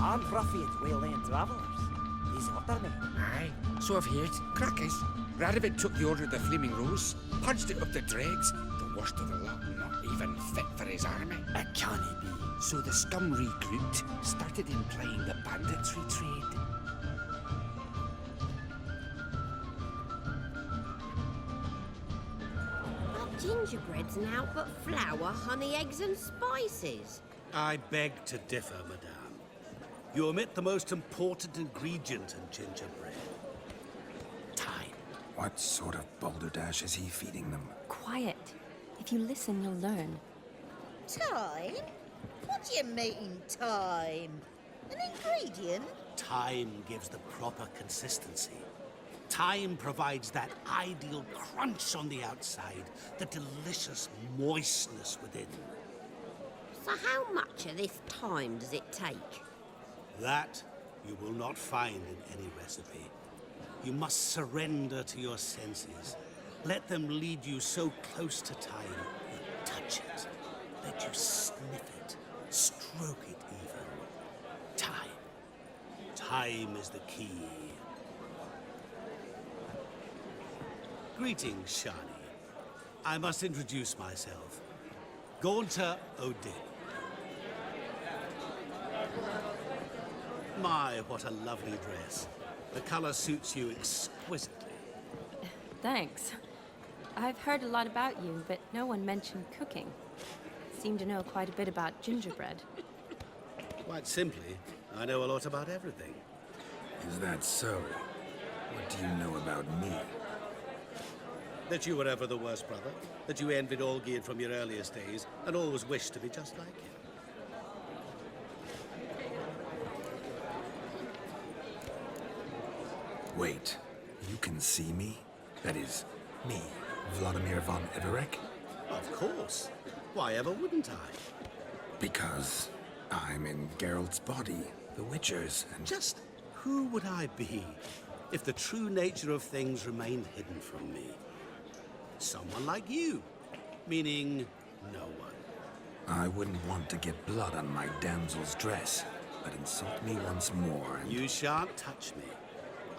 unprofit waylaying travellers. He's after me. Aye, so I've heard. Crackers. Radovid took the order of the Flaming Rose, punched it up the dregs, the worst of the lot, not even fit for his army. It can't be. So the scum regrouped, started implying the banditry trade. Not gingerbread's now but flour, honey, eggs and spices. I beg to differ, madame. You omit the most important ingredient in gingerbread. Time. What sort of balderdash is he feeding them? Quiet. If you listen, you'll learn. Time? What do you mean, time? An ingredient? Time gives the proper consistency. Time provides that ideal crunch on the outside, the delicious moistness within. So how much of this time does it take? That you will not find in any recipe. You must surrender to your senses. Let them lead you so close to time, you touch it. Let you sniff it, stroke it even. Time. Time is the key. Greetings, Shani. I must introduce myself. Gaunter O'Dibb. My, what a lovely dress. The color suits you exquisitely. Thanks. I've heard a lot about you, but no one mentioned cooking. Seem to know quite a bit about gingerbread. Quite simply, I know a lot about everything. Is that so? What do you know about me? That you were ever the worst brother, that you envied Olgierd from your earliest days, and always wished to be just like him. Wait, you can see me? That is, me, Vladimir von Everec? Of course. Why ever wouldn't I? Because I'm in Geralt's body, the Witcher's, and... Just who would I be if the true nature of things remained hidden from me? Someone like you, meaning no one. I wouldn't want to get blood on my damsel's dress, but insult me once more and... You shan't touch me.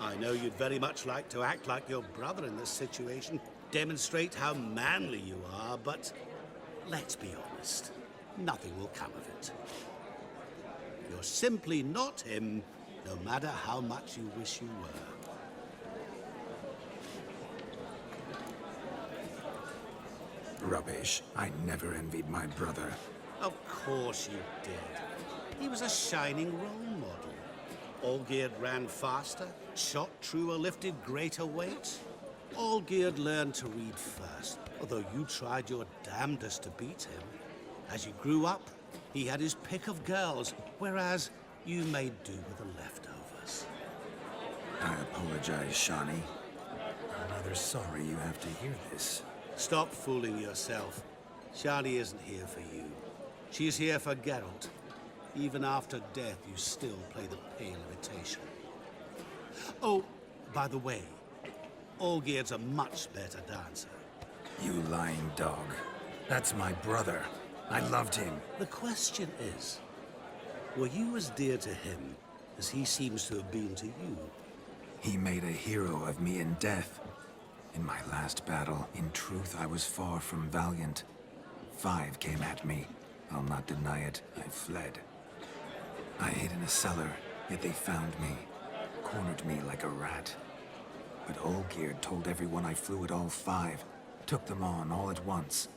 I know you'd very much like to act like your brother in this situation, demonstrate how manly you are, but let's be honest, nothing will come of it. You're simply not him, no matter how much you wish you were. Rubbish. I never envied my brother. Of course you did. He was a shining role model. Olgierd ran faster, shot truer, lifted greater weights. Olgierd learned to read first, although you tried your damnedest to beat him. As you grew up, he had his pick of girls, whereas you made do with the leftovers. I apologize, Shani. I'm rather sorry you have to hear this. Stop fooling yourself. Shani isn't here for you. She's here for Geralt. Even after death, you still play the pale imitation. Oh, by the way, Olgierd's a much better dancer. You lying dog. That's my brother. I loved him. The question is, were you as dear to him as he seems to have been to you? He made a hero of me in death. In my last battle, in truth, I was far from valiant. 5 came at me. I'll not deny it. I fled. I hid in a cellar, yet they found me. Cornered me like a rat. But Olgierd told everyone I flew at all 5. Took them on all at once.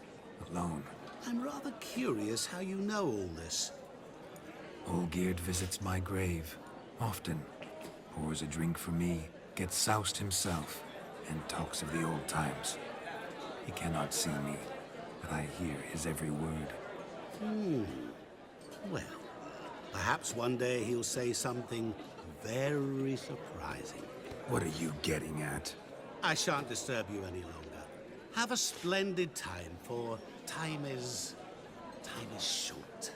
Alone. I'm rather curious how you know all this. Olgierd visits my grave. Often. Pours a drink for me. Gets soused himself. And talks of the old times. He cannot see me, but I hear his every word. Well, perhaps one day he'll say something very surprising. What are you getting at? I shan't disturb you any longer. Have a splendid time, for time is short.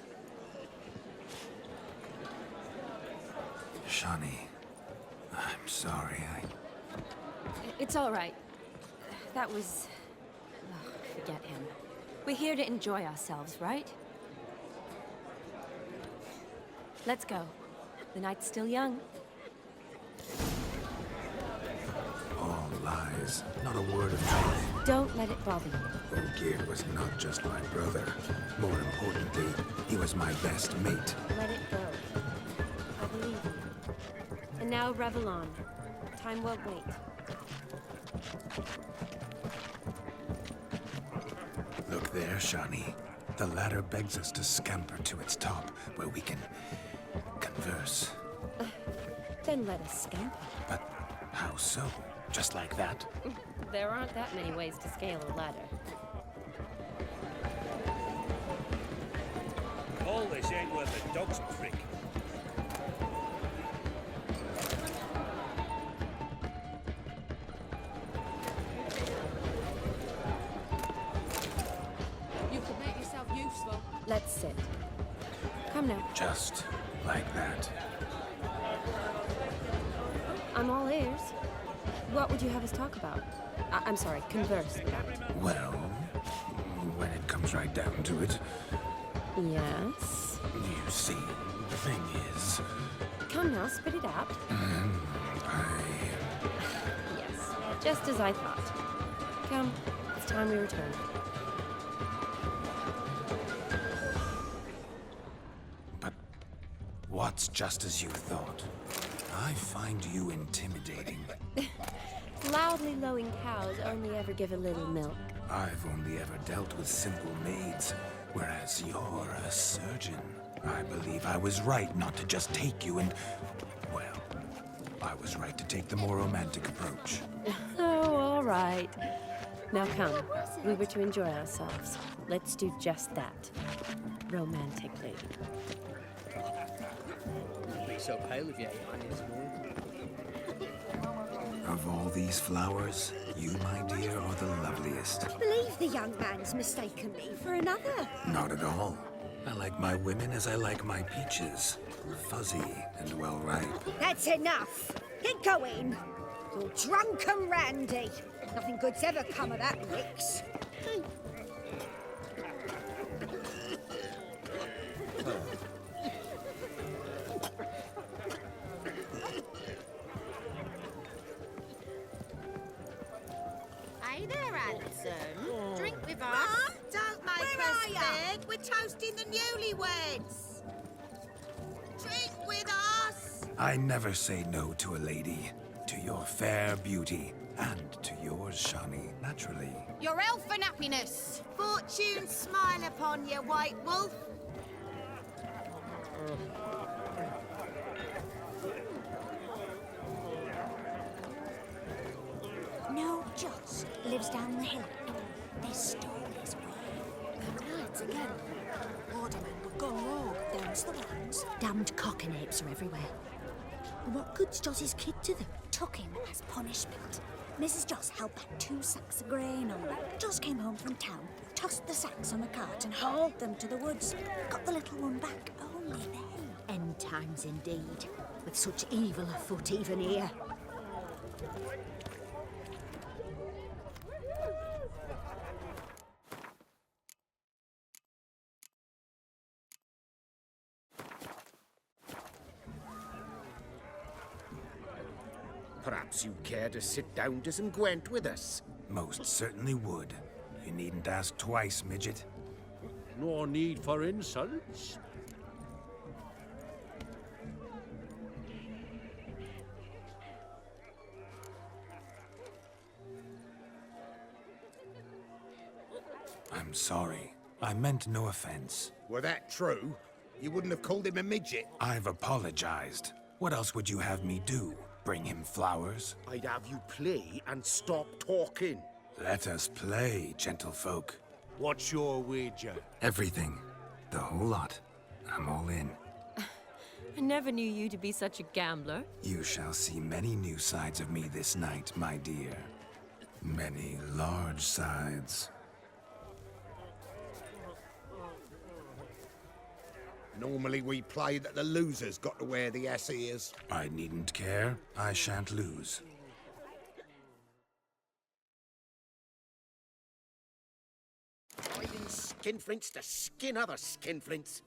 Shani, I'm sorry, It's all right. That was... Oh, forget him. We're here to enjoy ourselves, right? Let's go. The night's still young. All lies, not a word of truth. Don't let it bother you. Olgierd was not just my brother. More importantly, he was my best mate. Let it go. I believe you. And now revel on. Time won't wait. Look there, Shani. The ladder begs us to scamper to its top, where we can converse. Then let us scamper. But how so? Just like that? There aren't that many ways to scale a ladder. All this ain't worth a dog's prick. You could make yourself useful. Let's sit. Come now. Just like that. I'm all ears. What would you have us talk about? I'm sorry, converse about. Well, when it comes right down to it, Yes? you see, the thing is, Come now, spit it out. Yes, just as I thought. Come, it's time we return. But what's just as you thought? I find you intimidating. Loudly lowing cows only ever give a little milk. I've only ever dealt with simple maids, whereas you're a surgeon. I believe I was right not to just take you and... well, I was right to take the more romantic approach. Oh, all right. Now come, we were to enjoy ourselves. Let's do just that. Romantically. You'll be so pale if you ate honey this morning. Of all these flowers, you, my dear, are the loveliest. I believe the young man's mistaken me for another. Not at all. I like my women as I like my peaches. Fuzzy and well ripe. That's enough. Get going. You're drunk and randy. Nothing good's ever come of that, Wix. Hey there, Alison. Drink with us. Mum, don't make us beg. We're toasting the newlyweds. Drink with us. I never say no to a lady. To your fair beauty. And to yours, Shani, naturally. Your elfin happiness. Fortune smile upon you, White Wolf. No, Joss lives down the hill. They stole his way. Them nights again. Aldermen would go rogue. Them's the ones. Damned cockanapes are everywhere. What good's Joss's kid to them? Took him as punishment. Mrs. Joss held back 2 sacks of grain on them. Joss came home from town, tossed the sacks on a cart and hauled them to the woods. Got the little one back only then. End times indeed, with such evil afoot even here. Perhaps you care to sit down to some Gwent with us? Most certainly would. You needn't ask twice, midget. No need for insults. I'm sorry. I meant no offense. Were that true, you wouldn't have called him a midget. I've apologized. What else would you have me do? Bring him flowers? I'd have you play and stop talking. Let us play, gentlefolk. What's your wager? Everything. The whole lot. I'm all in. I never knew you to be such a gambler. You shall see many new sides of me this night, my dear. Many large sides. Normally we play that the loser's got to wear the ass ears. I needn't care. I shan't lose. Hiding skinflints to skin other skinflints.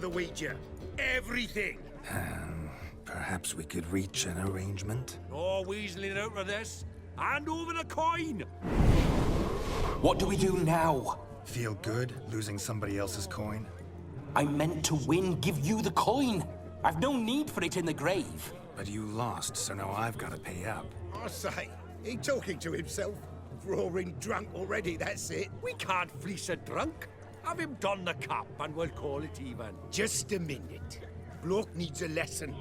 the wager. Everything. Perhaps we could reach an arrangement? No weaseling out of this. Hand over the coin. What do we do now? Feel good losing somebody else's coin? I meant to win, give you the coin. I've no need for it in the grave. But you lost, so now I've got to pay up. I say, he talking to himself. Roaring drunk already, that's it. We can't fleece a drunk. Have him don the cap and we'll call it even. Just a minute. Bloke needs a lesson.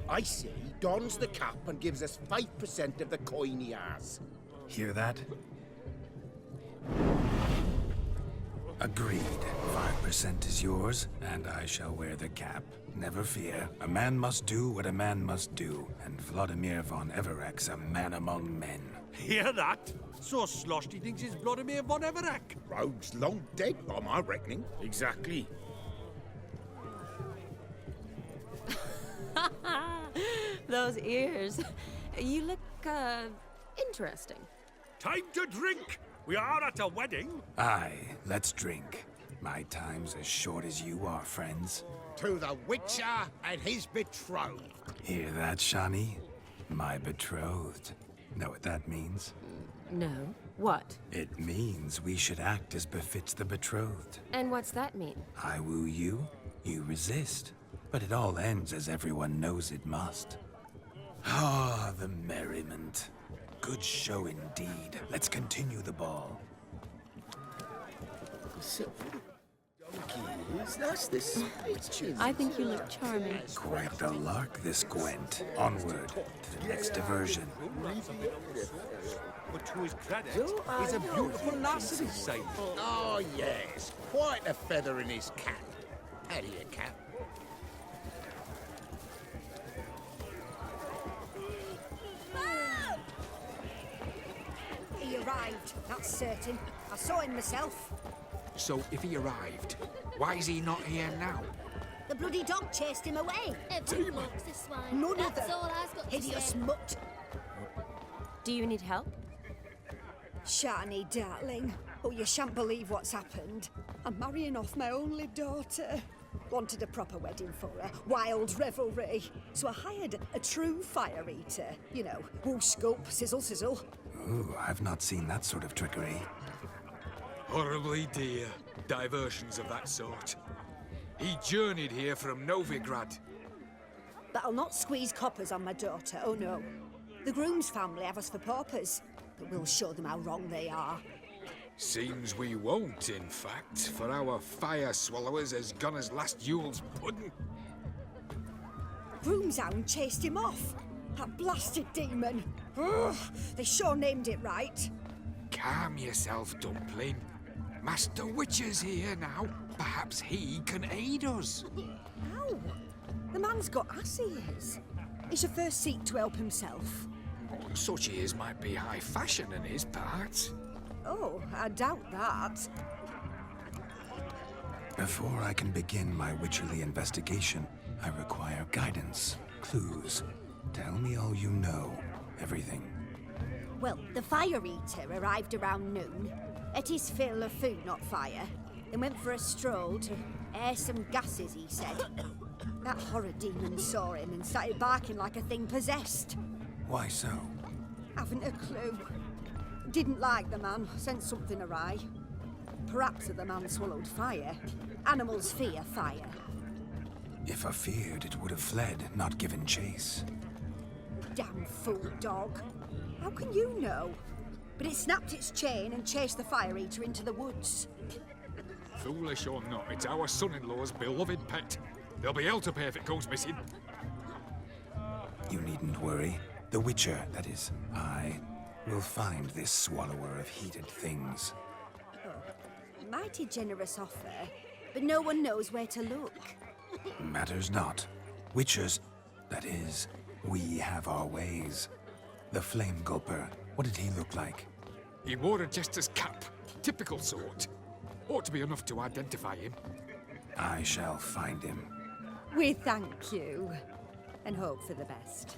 I say he dons the cap and gives us 5% of the coin he has. Hear that? Agreed. 5% is yours, and I shall wear the cap. Never fear. A man must do what a man must do, and Vladimir von Everek's a man among men. Hear that? So Sloshy thinks he's Vladimir von Everek. Rogue's long dead, by my reckoning. Exactly. Those ears. You look, interesting. Time to drink. We are at a wedding. Aye, let's drink. My time's as short as you are, friends. To the Witcher and his betrothed. Hear that, Shani? My betrothed. Know what that means? No. What? It means we should act as befits the betrothed. And what's that mean? I woo you, you resist. But it all ends as everyone knows it must. Ah, the merriment. Good show indeed. Let's continue the ball. I think you look charming. Quite the lark, this Gwent. Onward to the next diversion. But to his credit, he's a beautiful lass at his side. Oh, yes. Quite a feather in his cap. How do you cap? He arrived, that's certain. I saw him myself. So, if he arrived, why is he not here now? The bloody dog chased him away. Everyone walks this way. None of That's them. all I've got to Hideous say. mutt. Do you need help? Shani, darling. Oh, you shan't believe what's happened. I'm marrying off my only daughter. Wanted a proper wedding for her. Wild revelry. So I hired a true fire eater. You know, whoosh, scoop, sizzle, sizzle. Ooh, I've not seen that sort of trickery. Horribly dear diversions of that sort. He journeyed here from Novigrad. But I'll not squeeze coppers on my daughter, oh no. The groom's family have us for paupers, but we'll show them how wrong they are. Seems we won't, in fact, for our fire swallowers has gone as last Yule's pudding. Groom's hound chased him off. That blasted demon. Ugh, they sure named it right. Calm yourself, Dumpling. Master Witcher's here now. Perhaps he can aid us. Ow! The man's got ass ears. He should first seek to help himself. Such ears might be high fashion in his parts. Oh, I doubt that. Before I can begin my witcherly investigation, I require guidance, clues. Tell me all you know. Everything. Well, the fire eater arrived around noon. Ate his fill of food, not fire. Then went for a stroll to air some gases, he said. That horror demon saw him and started barking like a thing possessed. Why so? Haven't a clue. Didn't like the man, sent something awry. Perhaps the man swallowed fire. Animals fear fire. If I feared, it would have fled, not given chase. Damn fool dog. How can you know? But it snapped its chain and chased the fire eater into the woods. Foolish or not, it's our son-in-law's beloved pet. There'll be hell to pay if it goes missing. You needn't worry. The Witcher, that is, I, will find this swallower of heated things. Oh, mighty generous offer, but no one knows where to look. Matters not. Witchers, that is, we have our ways. The Flame Gulper, what did he look like? He wore a jester's cap. Typical sort. Ought to be enough to identify him. I shall find him. We thank you, and hope for the best.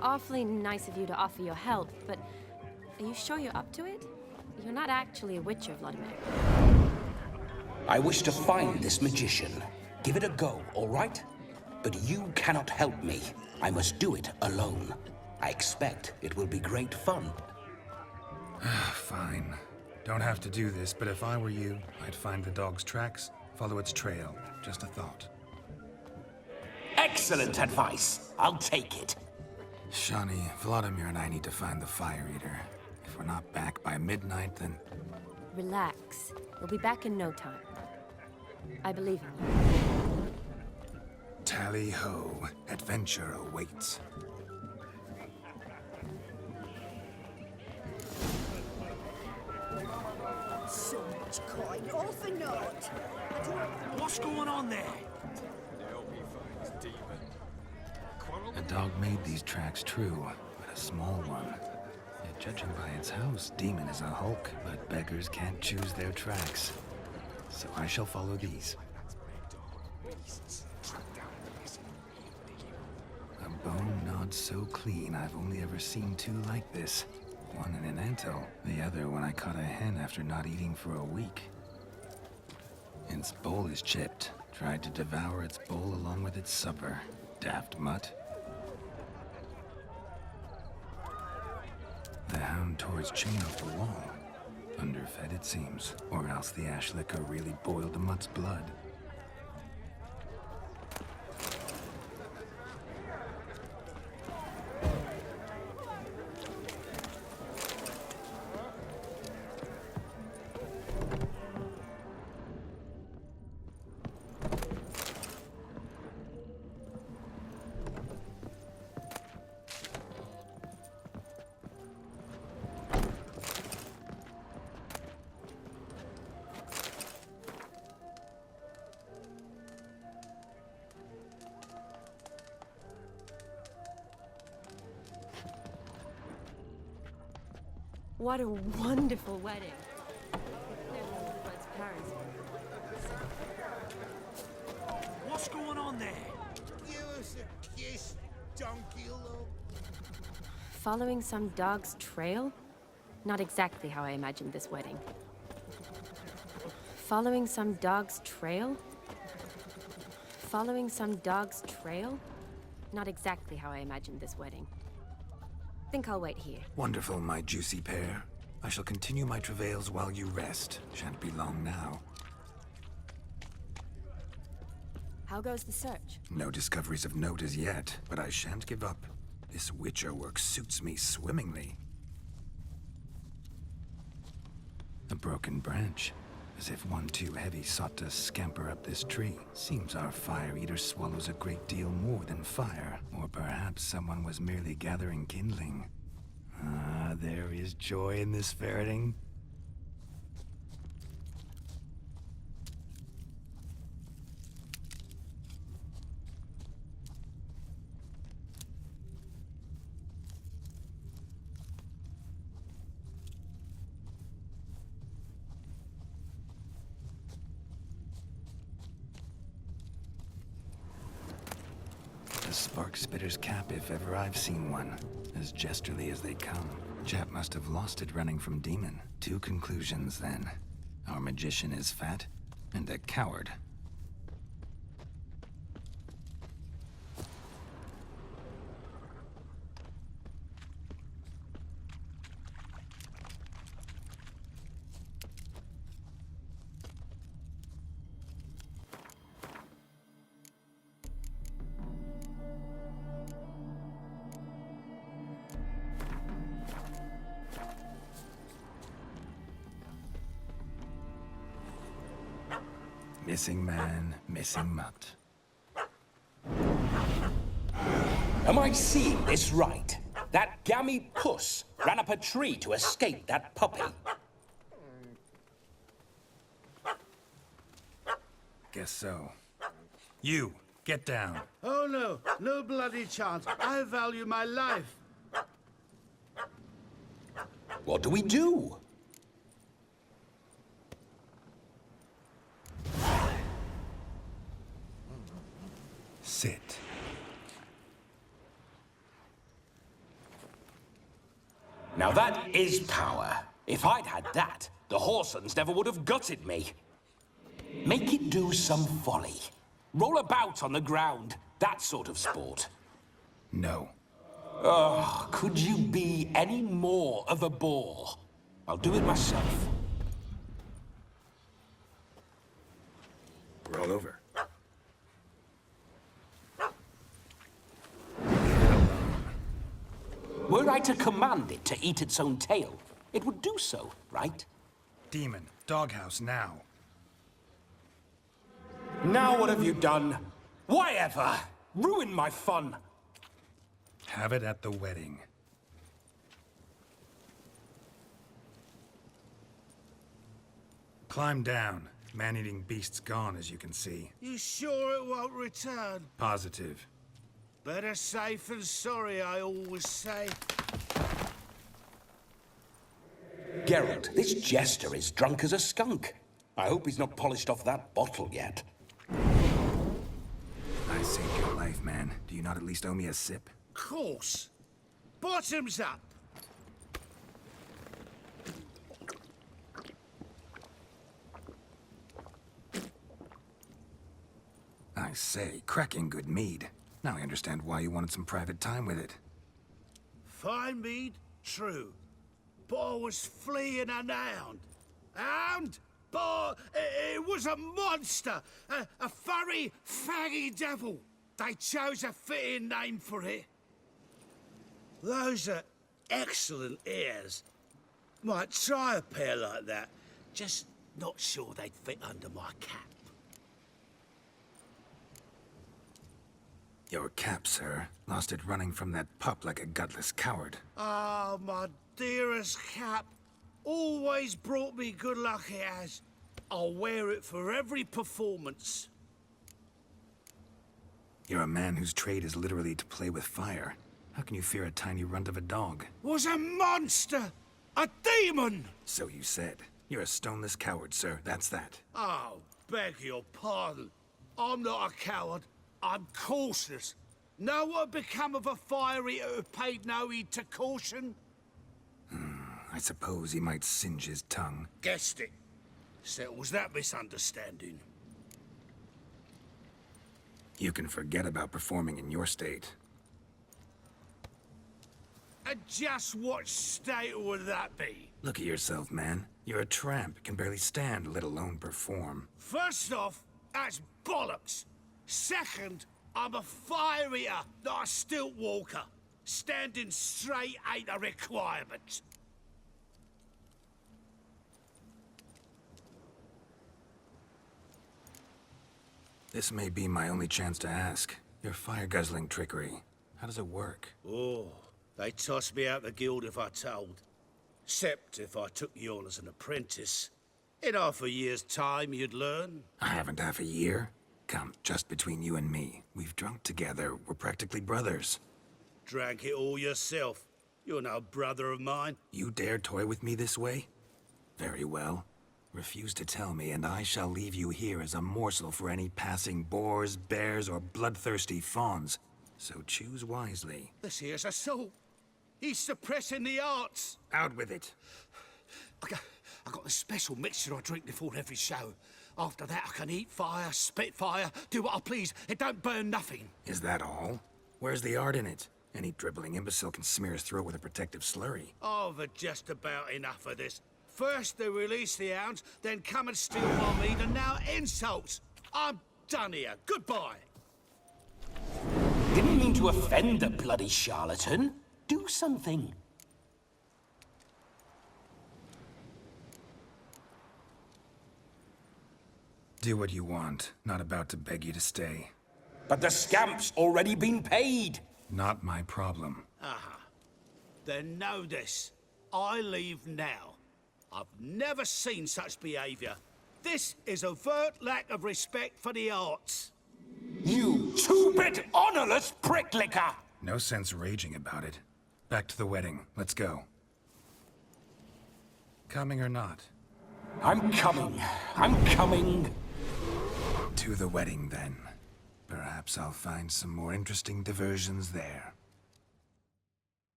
Awfully nice of you to offer your help, but are you sure you're up to it? You're not actually a witcher, Vladimir. I wish to find this magician. Give it a go, all right? But you cannot help me. I must do it alone. I expect it will be great fun. Fine. Don't have to do this, but if I were you, I'd find the dog's tracks, follow its trail. Just a thought. Excellent advice. I'll take it. Shani, Vladimir and I need to find the Fire Eater. If we're not back by midnight, then... Relax. We'll be back in no time. I believe in you. Tally-ho. Adventure awaits. So much coin, all for naught. I don't... What's going on there? A dog made these tracks true, but a small one. Yet judging by its house, Demon is a hulk, but beggars can't choose their tracks. So I shall follow these. A bone gnawed so clean, I've only ever seen two like this. One in an anthill, the other when I caught a hen after not eating for a week. Its bowl is chipped. Tried to devour its bowl along with its supper. Daft mutt. The hound tore its chain off the wall. Underfed, it seems. Or else the ash liquor really boiled the mutt's blood. What a wonderful wedding. Clearly Fred's parents. What's going on there? Give us a kiss, donkey love. Following some dog's trail? Not exactly how I imagined this wedding. Following some dog's trail? Following some dog's trail? Not exactly how I imagined this wedding. Think I'll wait here. Wonderful, my juicy pair. I shall continue my travails while you rest. Shan't be long now. How goes the search? No discoveries of note as yet, but I shan't give up. This witcher work suits me swimmingly. A broken branch. As if one too heavy sought to scamper up this tree. Seems our fire eater swallows a great deal more than fire. Or perhaps someone was merely gathering kindling. Ah, there is joy in this ferreting. The spark spitter's cap, if ever I've seen one. As jesterly as they come. Chap must have lost it running from Demon. Two conclusions, then. Our magician is fat, and a coward. Missing man, missing mutt. Am I seeing this right? That gammy puss ran up a tree to escape that puppy. Guess so. You, get down. Oh no, no bloody chance. I value my life. What do we do? Sit. Now that is power. If I'd had that, the Horsons never would have gutted me. Make it do some folly. Roll about on the ground. That sort of sport. No. Oh, could you be any more of a bore? I'll do it myself. Roll over. Were I to command it to eat its own tail, it would do so, right? Demon, doghouse now. Now what have you done? Why ever? Ruin my fun. Have it at the wedding. Climb down. Man-eating beast's gone, as you can see. You sure it won't return? Positive. Better safe than sorry, I always say. Geralt, this jester is drunk as a skunk. I hope he's not polished off that bottle yet. I saved your life, man. Do you not at least owe me a sip? Course. Bottoms up. I say, cracking good mead. Now I understand why you wanted some private time with it. Fine mead, true. But I was fleeing an hound. Hound? But it was a monster. A furry, faggy devil. They chose a fitting name for it. Those are excellent ears. Might try a pair like that. Just not sure they'd fit under my cap. Your cap, sir. Lost it running from that pup like a gutless coward. Ah, my dearest cap. Always brought me good luck it has. I'll wear it for every performance. You're a man whose trade is literally to play with fire. How can you fear a tiny runt of a dog? Was a monster! A demon! So you said. You're a stoneless coward, sir. That's that. Oh, beg your pardon. I'm not a coward. I'm cautious. Know what become of a fire eater who paid no heed to caution? I suppose he might singe his tongue. Guessed it. Settles that misunderstanding. You can forget about performing in your state. And just what state would that be? Look at yourself, man. You're a tramp, can barely stand, let alone perform. First off, that's bollocks. Second, I'm a fire eater, not a stilt walker. Standing straight ain't a requirement. This may be my only chance to ask. Your fire-guzzling trickery, how does it work? Oh, they'd toss me out the guild if I told. Except if I took you on as an apprentice. In half a year's time, you'd learn. I haven't half a year. Come, just between you and me. We've drunk together. We're practically brothers. Drank it all yourself. You're no brother of mine. You dare toy with me this way? Very well. Refuse to tell me, and I shall leave you here as a morsel for any passing boars, bears, or bloodthirsty fawns. So choose wisely. This here's assault. He's suppressing the arts. Out with it. I got a special mixture I drink before every show. After that, I can eat fire, spit fire, do what I please. It don't burn nothing. Is that all? Where's the art in it? Any dribbling imbecile can smear his throat with a protective slurry. I've had just about enough of this. First they release the hounds, then come and steal my meat, and now insults. I'm done here. Goodbye. Didn't mean to offend the bloody charlatan. Do something. Do what you want. Not about to beg you to stay. But the scamp's already been paid. Not my problem. Aha. Then know this. I leave now. I've never seen such behavior. This is overt lack of respect for the arts. You two-bit honorless pricklicker! No sense raging about it. Back to the wedding. Let's go. Coming or not? I'm coming. I'm coming. To the wedding, then. Perhaps I'll find some more interesting diversions there.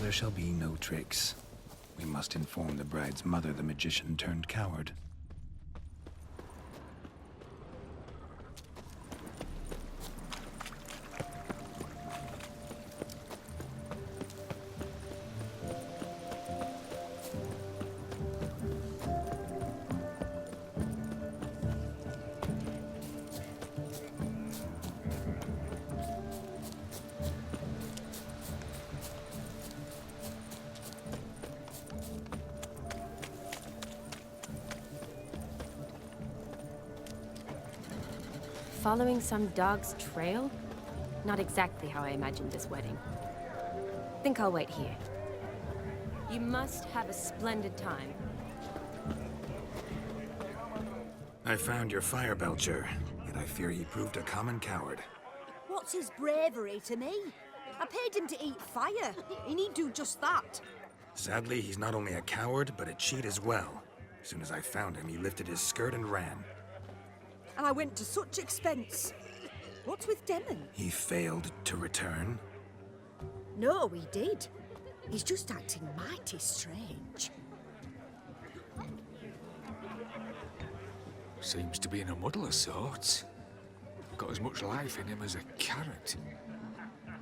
There shall be no tricks. We must inform the bride's mother the magician turned coward. Following some dog's trail? Not exactly how I imagined this wedding. Think I'll wait here. You must have a splendid time. I found your fire belcher, yet I fear he proved a common coward. What's his bravery to me? I paid him to eat fire. He need do just that. Sadly, he's not only a coward, but a cheat as well. As soon as I found him, he lifted his skirt and ran. And I went to such expense. What's with Demon? He failed to return. No, he did. He's just acting mighty strange. Seems to be in a muddle of sorts. Got as much life in him as a carrot.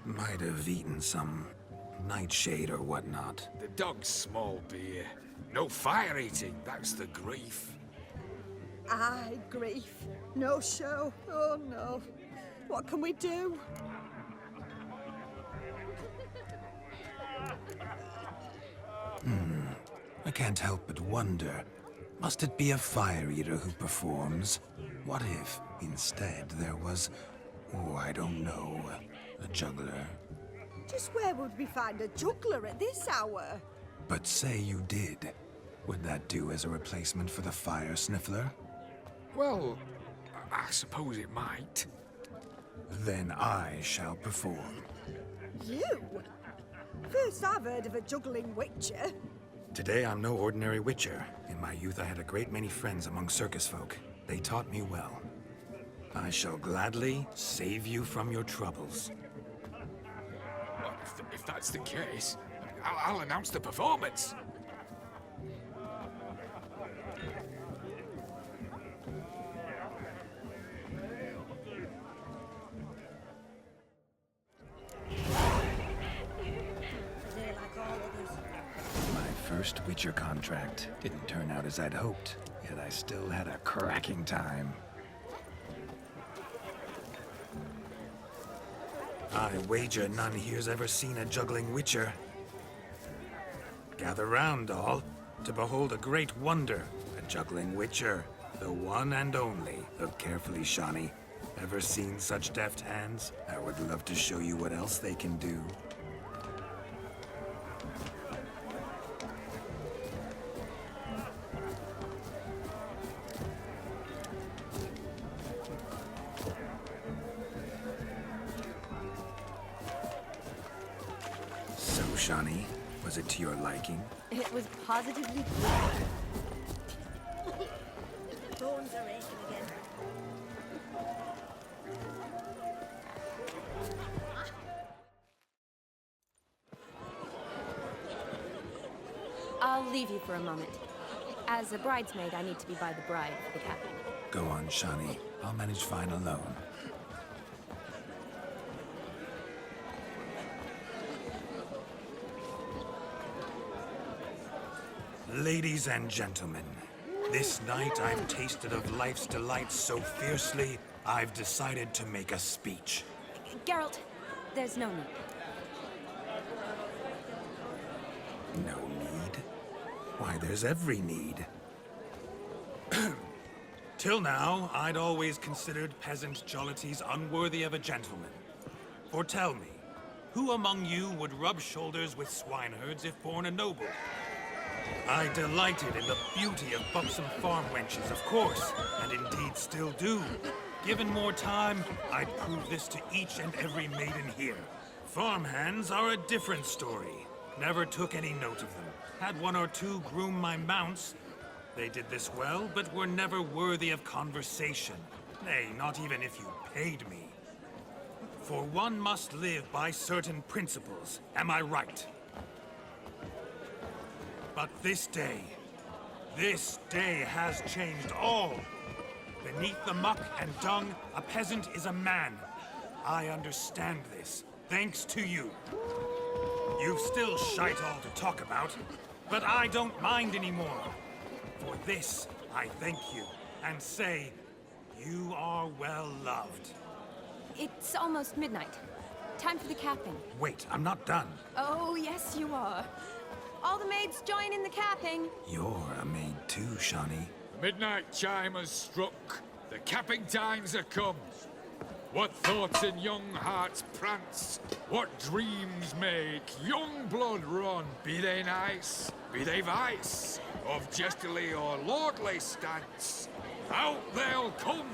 Might have eaten some nightshade or whatnot. The dog's small beer. No fire eating, that's the grief. Aye, grief. No show. Oh no. What can we do? I can't help but wonder. Must it be a fire eater who performs? What if, instead, there was... oh, I don't know. A juggler. Just where would we find a juggler at this hour? But say you did. Would that do as a replacement for the fire sniffler? Well, I suppose it might. Then I shall perform. You? First I've heard of a juggling witcher. Today I'm no ordinary witcher. In my youth I had a great many friends among circus folk. They taught me well. I shall gladly save you from your troubles. Well, if that's the case, I'll announce the performance. First Witcher contract. Didn't turn out as I'd hoped, yet I still had a cracking time. I wager none here's ever seen a juggling witcher. Gather round, all, to behold a great wonder, a juggling witcher, the one and only. Look carefully, Shawnee. Ever seen such deft hands? I would love to show you what else they can do. Shawnee, was it to your liking? It was positively Bones are aching again. I'll leave you for a moment. As a bridesmaid, I need to be by the bride for the captain. Go on, Shawnee. I'll manage fine alone. Ladies and gentlemen, this night I've tasted of life's delights so fiercely, I've decided to make a speech. Geralt, there's no need. No need? Why, there's every need. Till now, I'd always considered peasant jollities unworthy of a gentleman. For tell me, who among you would rub shoulders with swineherds if born a noble? I delighted in the beauty of buxom farm wenches, of course, and indeed still do. Given more time, I'd prove this to each and every maiden here. Farmhands are a different story. Never took any note of them. Had one or two groom my mounts. They did this well, but were never worthy of conversation. Nay, not even if you paid me. For one must live by certain principles. Am I right? But this day has changed all. Beneath the muck and dung, a peasant is a man. I understand this, thanks to you. You've still shite all to talk about, but I don't mind anymore. For this, I thank you, and say, you are well loved. It's almost midnight. Time for the capping. Wait, I'm not done. Oh, yes, you are. All the maids join in the capping. You're a maid too, Shawnee. Midnight chime has struck. The capping times are come. What thoughts in young hearts prance? What dreams make young blood run? Be they nice, be they vice, of jestily or lordly stance, out they'll come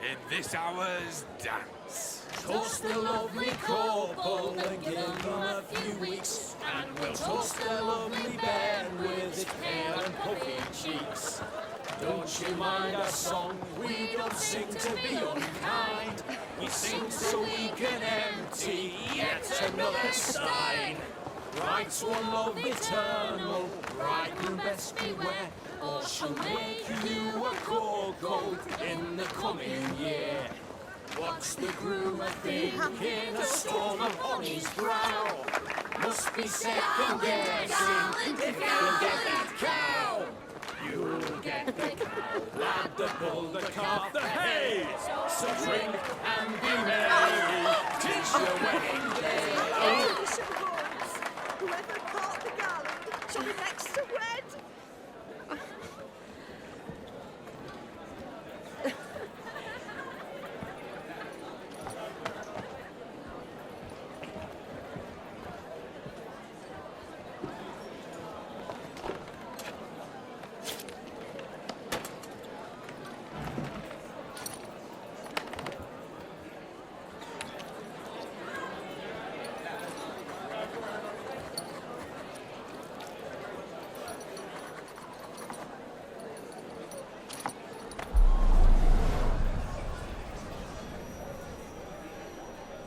in this hour's dance. Toast the lovely couple and give them a few weeks, and we'll toast the lovely bed with its pale and puffy cheeks. Don't you mind our song? We don't sing to be unkind. We sing so we can empty yet another stein. Writes one love eternal, bridegroom best beware, or she'll make you a cocoa in the coming year. What's the groom a thinking? A storm upon his brow. Must be second guessing if you can get that cow. You'll get the cow, lad, the bull, the calf, the hay. So drink and be merry, 'tis your wedding day. Whoever caught the garland shall be next to wed.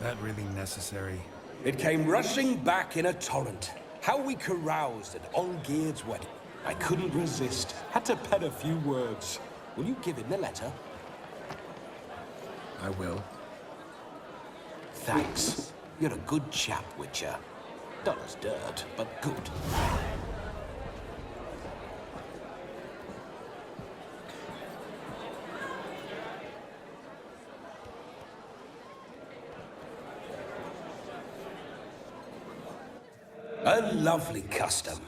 That really necessary? It came rushing back in a torrent. How we caroused at Olgierd's wedding. I couldn't resist. Had to pen a few words. Will you give him the letter? I will. Thanks. You're a good chap, Witcher. Dull as dirt, but good. A lovely custom.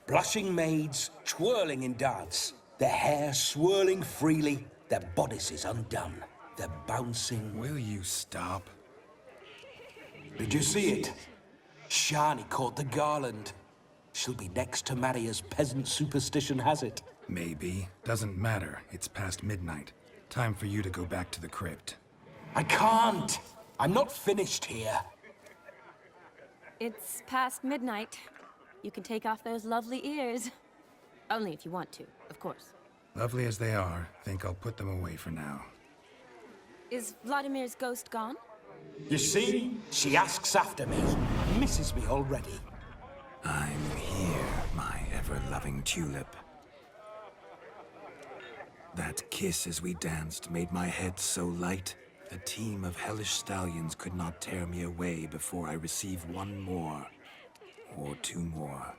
Blushing maids, twirling in dance. Their hair swirling freely, their bodices undone. They're bouncing... Will you stop? Did you see it? Shani caught the garland. She'll be next to marry as peasant superstition has it. Maybe. Doesn't matter. It's past midnight. Time for you to go back to the crypt. I can't. I'm not finished here. It's past midnight. You can take off those lovely ears. Only if you want to, of course. Lovely as they are, think I'll put them away for now. Is Vladimir's ghost gone? You see? She asks after me. Misses me already. I'm here, my ever-loving tulip. That kiss as we danced made my head so light. A team of hellish stallions could not tear me away before I receive one more. Or two more.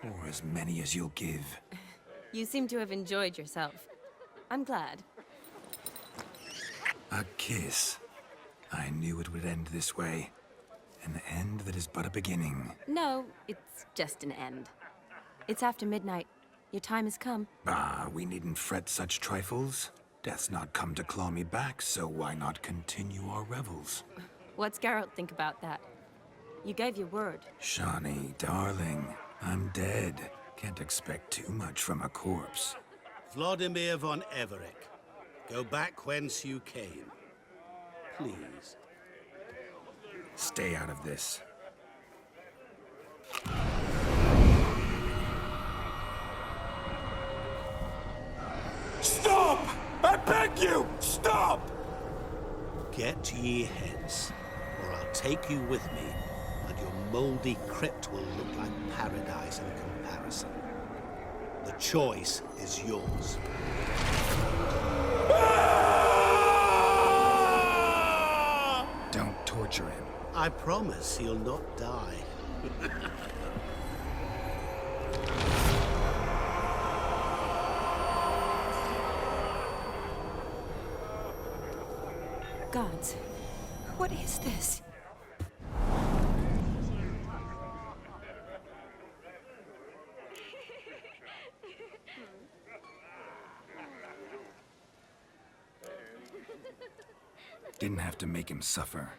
Or as many as you'll give. You seem to have enjoyed yourself. I'm glad. A kiss. I knew it would end this way. An end that is but a beginning. No, it's just an end. It's after midnight. Your time has come. Ah, we needn't fret such trifles. Death's not come to claw me back, so why not continue our revels? What's Geralt think about that? You gave your word. Shawnee, darling, I'm dead. Can't expect too much from a corpse. Vladimir von Everec, go back whence you came. Please. Stay out of this. Stop! I beg you! Stop! Get ye hence, or I'll take you with me, and your mouldy crypt will look like paradise in comparison. The choice is yours. Don't torture him. I promise he'll not die. Gods, what is this? Didn't have to make him suffer.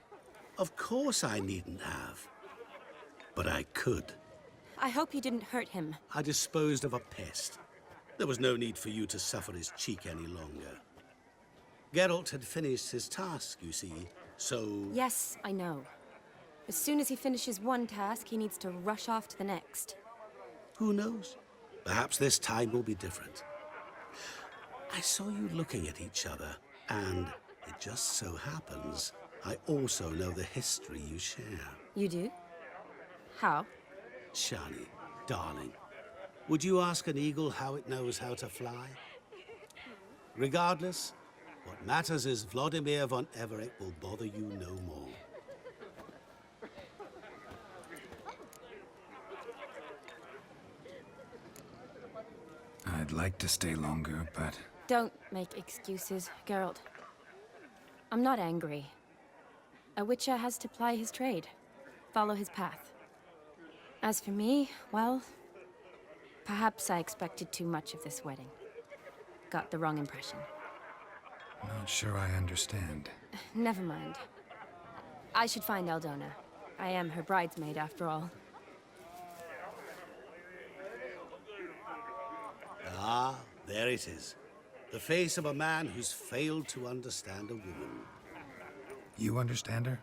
Of course I needn't have. But I could. I hope you didn't hurt him. I disposed of a pest. There was no need for you to suffer his cheek any longer. Geralt had finished his task, you see, so... Yes, I know. As soon as he finishes one task, he needs to rush off to the next. Who knows? Perhaps this time will be different. I saw you looking at each other, and it just so happens I also know the history you share. You do? How? Shani, darling, would you ask an eagle how it knows how to fly? Regardless, what matters is Vladimir von Everett will bother you no more. I'd like to stay longer, but... Don't make excuses, Geralt. I'm not angry. A witcher has to ply his trade, follow his path. As for me, well, perhaps I expected too much of this wedding. Got the wrong impression. Not sure I understand. Never mind. I should find Aldona. I am her bridesmaid, after all. Ah, there it is. The face of a man who's failed to understand a woman. You understand her?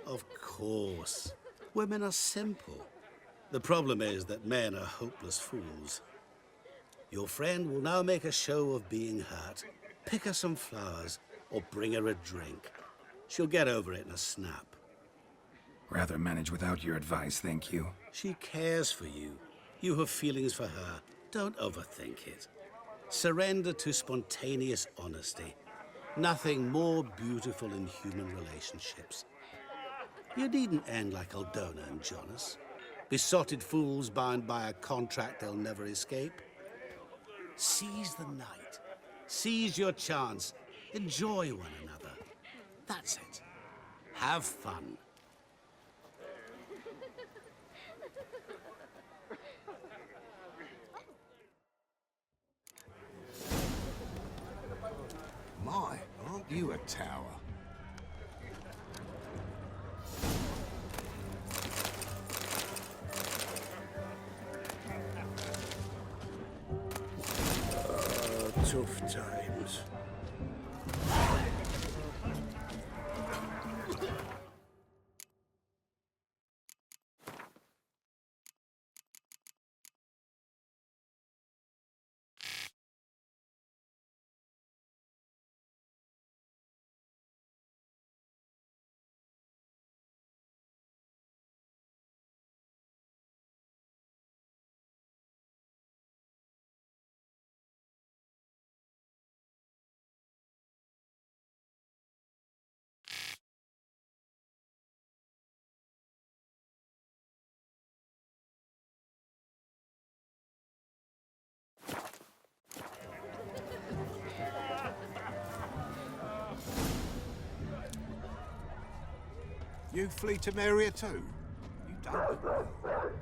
Of course. Women are simple. The problem is that men are hopeless fools. Your friend will now make a show of being hurt, pick her some flowers, or bring her a drink. She'll get over it in a snap. Rather manage without your advice, thank you. She cares for you. You have feelings for her. Don't overthink it. Surrender to spontaneous honesty. Nothing more beautiful in human relationships. You needn't end like Aldona and Jonas. Besotted fools bound by a contract they'll never escape. Seize the night. Seize your chance. Enjoy one another. That's it. Have fun. My, aren't you a tower? Tough times. You flee to Maria too? You don't look well.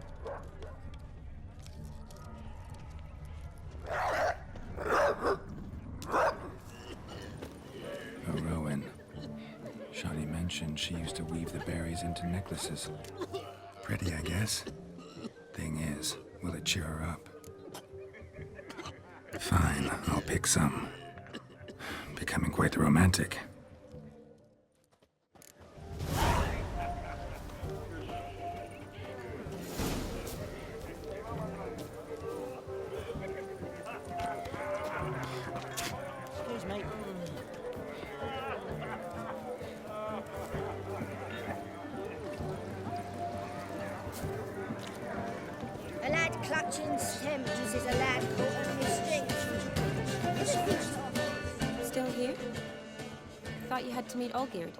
A Rowan. Shani mentioned she used to weave the berries into necklaces. Pretty, I guess. Thing is, will it cheer her up? Fine, I'll pick some. Becoming quite the romantic. Excuse me. A lad clutching stems is a lad caught a mistake. Still here? Thought you had to meet Olgierd.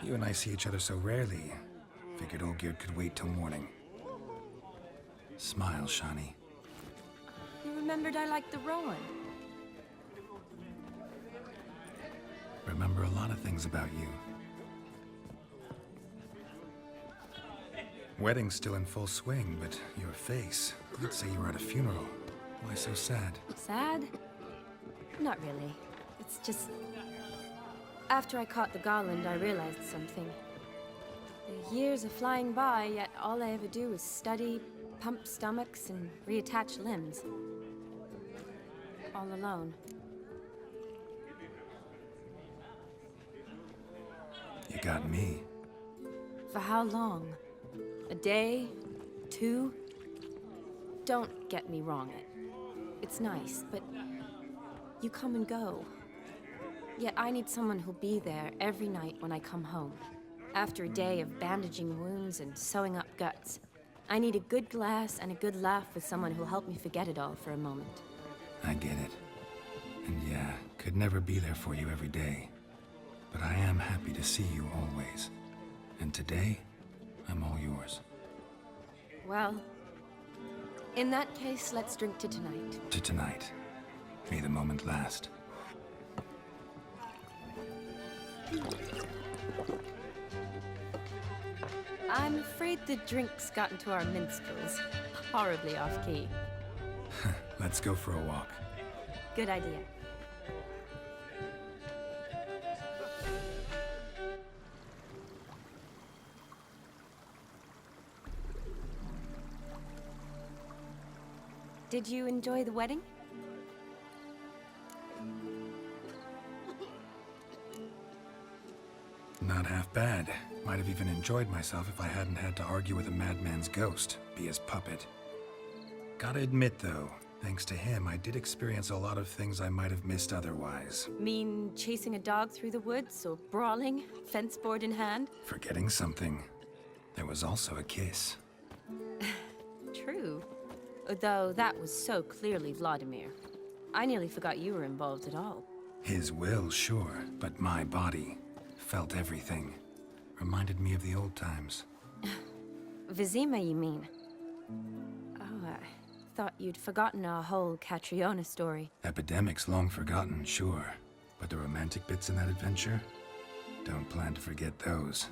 You and I see each other so rarely. Figured Olgierd could wait till morning. Smile, Shani. You remembered I liked the Rowan. Remember a lot of things about you. Wedding's still in full swing, but your face. Let's say you were at a funeral. Why so sad? Sad? Not really. It's just... After I caught the garland, I realized something. The years are flying by, yet all I ever do is study, pump stomachs, and reattach limbs. All alone. You got me. For how long? A day? 2? Don't get me wrong. It's nice, but you come and go. Yet I need someone who'll be there every night when I come home. After a day of bandaging wounds and sewing up guts, I need a good glass and a good laugh with someone who'll help me forget it all for a moment. I get it. And yeah, could never be there for you every day. But I am happy to see you always. And today, I'm all yours. Well, in that case, let's drink to tonight. To tonight. May the moment last. I'm afraid the drinks got into our minstrels. Horribly off-key. Let's go for a walk. Good idea. Did you enjoy the wedding? Not half bad. Might have even enjoyed myself if I hadn't had to argue with a madman's ghost, be his puppet. Gotta admit, though, thanks to him, I did experience a lot of things I might have missed otherwise. Mean chasing a dog through the woods, or brawling, fence board in hand? Forgetting something. There was also a kiss. True. Though that was so clearly Vladimir. I nearly forgot you were involved at all. His will, sure, but my body felt everything. Reminded me of the old times. Vizima, you mean? Oh, I thought you'd forgotten our whole Catriona story. Epidemics long forgotten, sure. But the romantic bits in that adventure? Don't plan to forget those.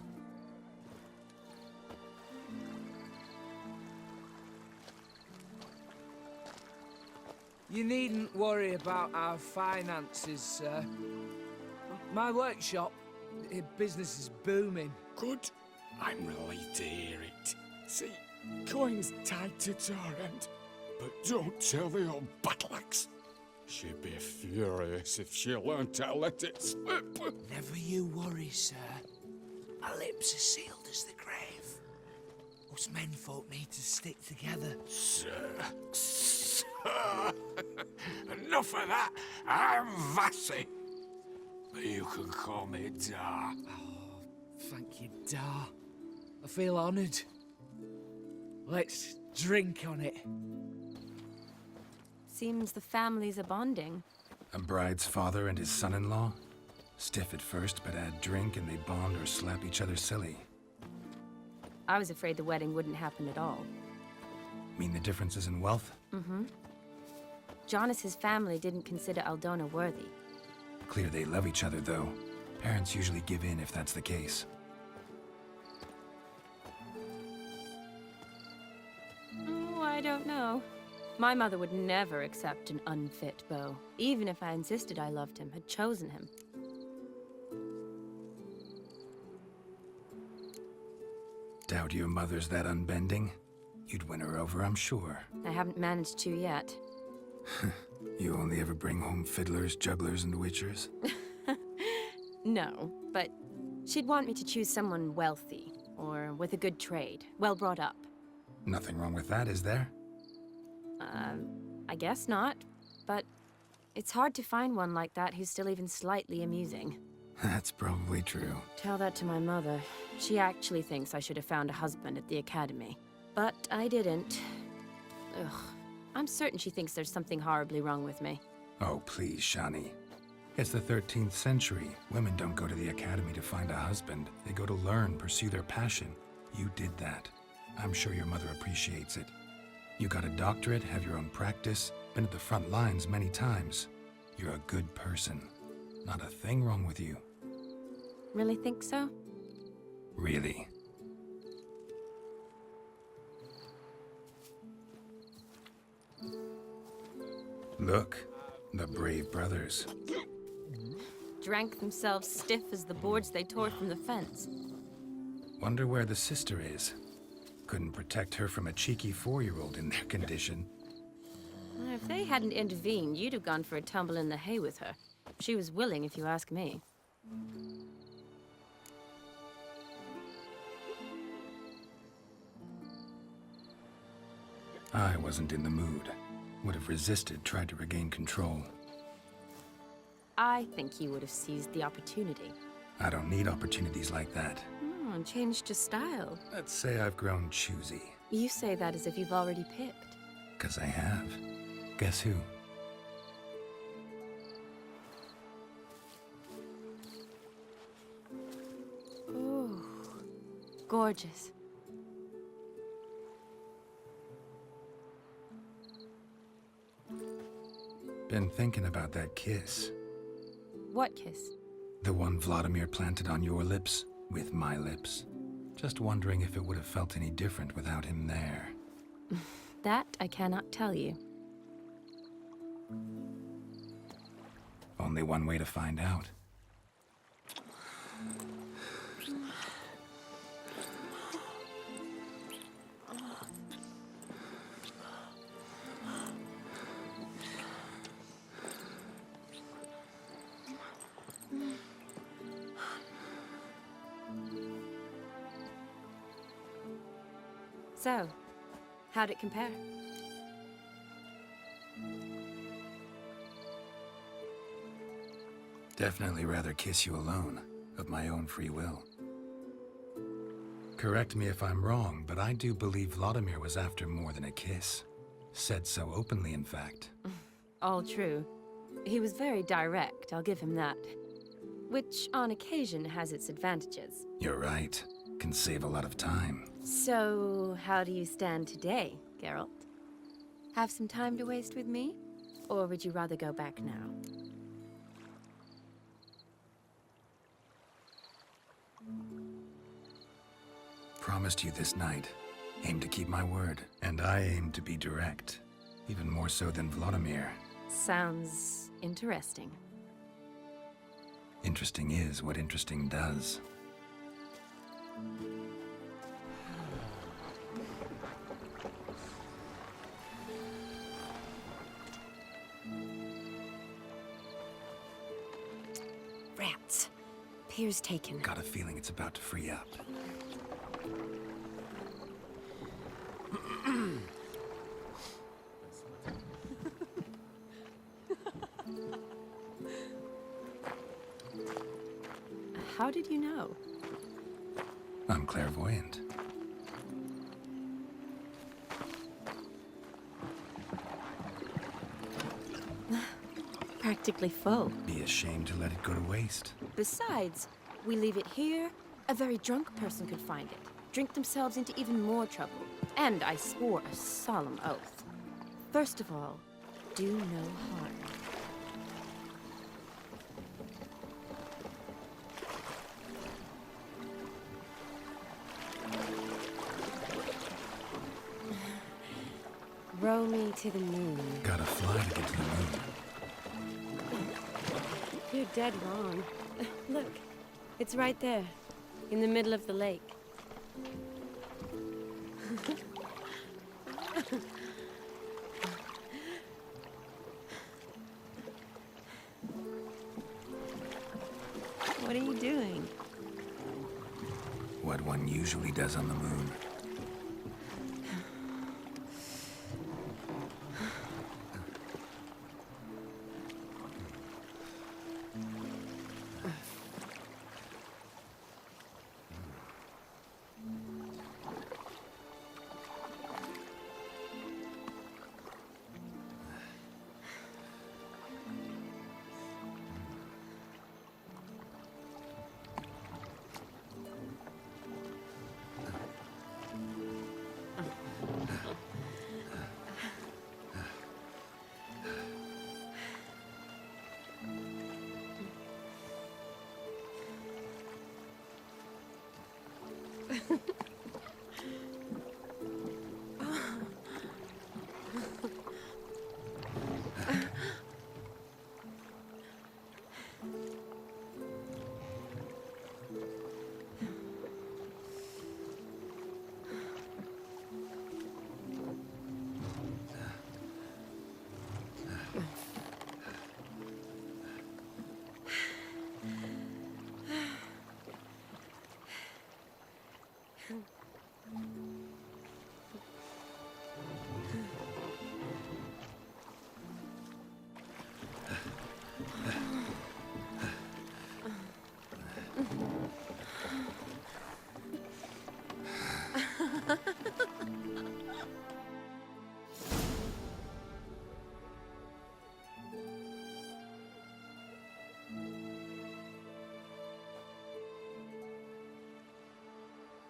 You needn't worry about our finances, sir. My workshop, business is booming. Good. I'm relieved to hear it. See, coin's tied to Torrent, but don't tell the old battleaxe. She'd be furious if she learned to let it slip. Never you worry, sir. My lips are sealed as the grave. Us menfolk need to stick together. Sir. Enough of that. I'm Vassy. But you can call me Dar. Oh, thank you, Dar. I feel honored. Let's drink on it. Seems the families are bonding. A bride's father and his son-in-law? Stiff at first, but add drink and they bond or slap each other silly. I was afraid the wedding wouldn't happen at all. Mean the differences in wealth? Mm-hmm. Jonas's family didn't consider Aldona worthy. Clear they love each other, though. Parents usually give in if that's the case. Oh, I don't know. My mother would never accept an unfit beau, even if I insisted I loved him, had chosen him. Doubt your mother's that unbending? You'd win her over, I'm sure. I haven't managed to yet. You only ever bring home fiddlers, jugglers, and witchers? No, but she'd want me to choose someone wealthy, or with a good trade, well brought up. Nothing wrong with that, is there? I guess not, but it's hard to find one like that who's still even slightly amusing. That's probably true. Tell that to my mother. She actually thinks I should have found a husband at the academy. But I didn't. Ugh. I'm certain she thinks there's something horribly wrong with me. Oh, please, Shani. It's the 13th century. Women don't go to the academy to find a husband. They go to learn, pursue their passion. You did that. I'm sure your mother appreciates it. You got a doctorate, have your own practice, been at the front lines many times. You're a good person. Not a thing wrong with you. Really think so? Really. Look, the brave brothers. Drank themselves stiff as the boards they tore from the fence. Wonder where the sister is. Couldn't protect her from a cheeky 4-year-old in their condition. If they hadn't intervened, you'd have gone for a tumble in the hay with her. She was willing, if you ask me. I wasn't in the mood. Would have resisted, tried to regain control. I think you would have seized the opportunity. I don't need opportunities like that. And changed your style. Let's say I've grown choosy. You say that as if you've already picked. 'Cause I have. Guess who? Ooh, gorgeous. Been thinking about that kiss. What kiss? The one Vladimir planted on your lips, with my lips. Just wondering if it would have felt any different without him there. That I cannot tell you. Only one way to find out. So, how'd it compare? Definitely rather kiss you alone, of my own free will. Correct me if I'm wrong, but I do believe Vladimir was after more than a kiss. Said so openly, in fact. All true. He was very direct, I'll give him that. Which, on occasion, has its advantages. You're right. Can save a lot of time. So, how do you stand today, Geralt? Have some time to waste with me? Or would you rather go back now? Promised you this night. Aim to keep my word. And I aim to be direct. Even more so than Vladimir. Sounds interesting. Interesting is what interesting does. Rats. Pier's taken. Got a feeling it's about to free up. How did you know? I'm clairvoyant. Practically full. Be ashamed to let it go to waste. Besides, we leave it here, a very drunk person could find it, drink themselves into even more trouble. And I swore a solemn oath. First of all, do no harm. Row me to the moon. Gotta fly to get to the moon. You're dead wrong. Look, it's right there, in the middle of the lake. What are you doing? What one usually does on the moon.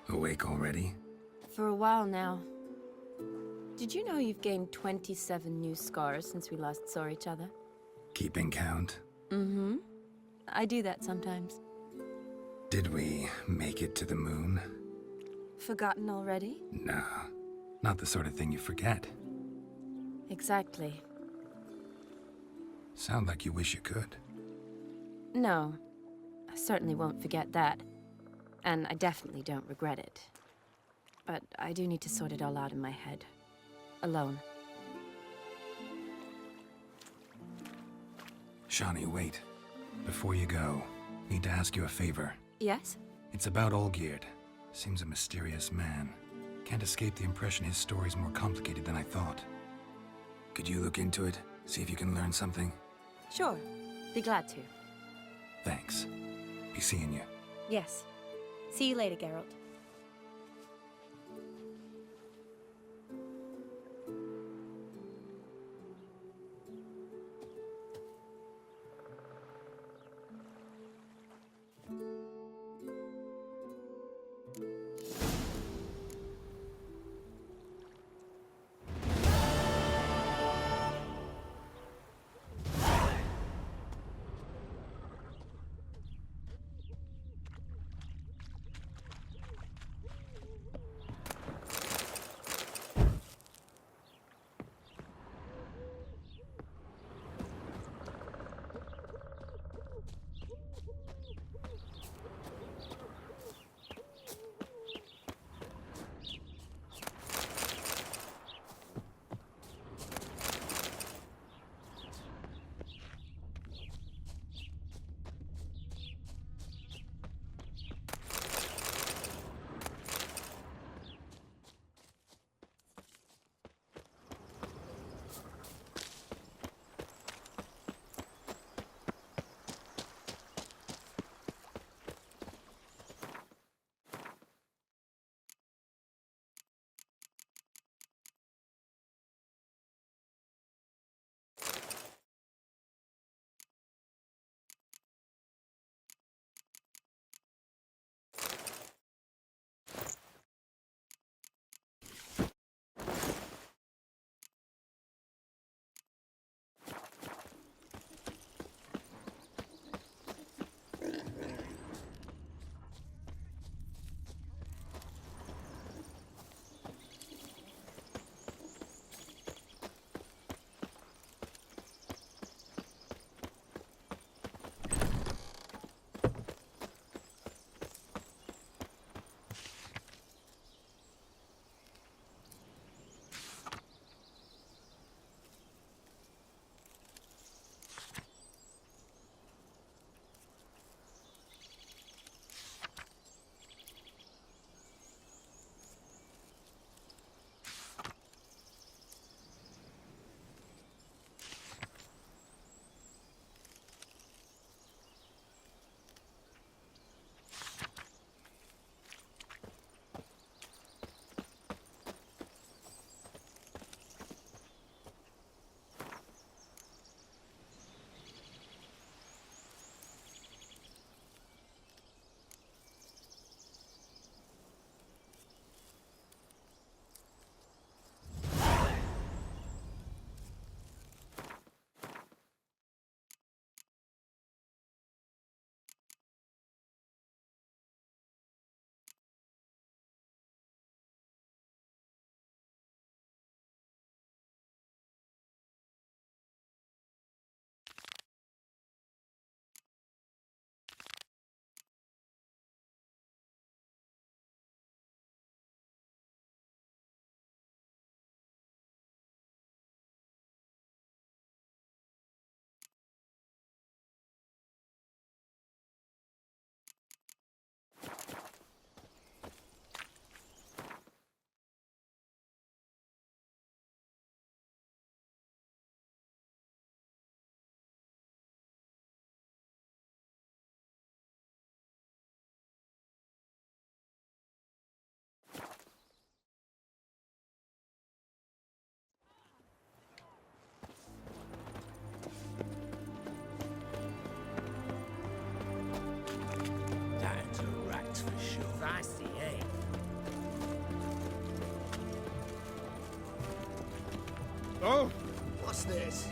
Awake already? For a while now. Did you know you've gained 27 new scars since we last saw each other? Keeping count? Mm-hmm. I do that sometimes. Did we make it to the moon? Forgotten already? No, not the sort of thing you forget. Exactly. Sound like you wish you could. No. I certainly won't forget that. And I definitely don't regret it. But I do need to sort it all out in my head. Alone. Shani, wait. Before you go, need to ask you a favor. Yes? It's about Olgierd. Seems a mysterious man. Can't escape the impression his story's more complicated than I thought. Could you look into it? See if you can learn something? Sure. Be glad to. Thanks. Be seeing you. Yes. See you later, Geralt. What's this?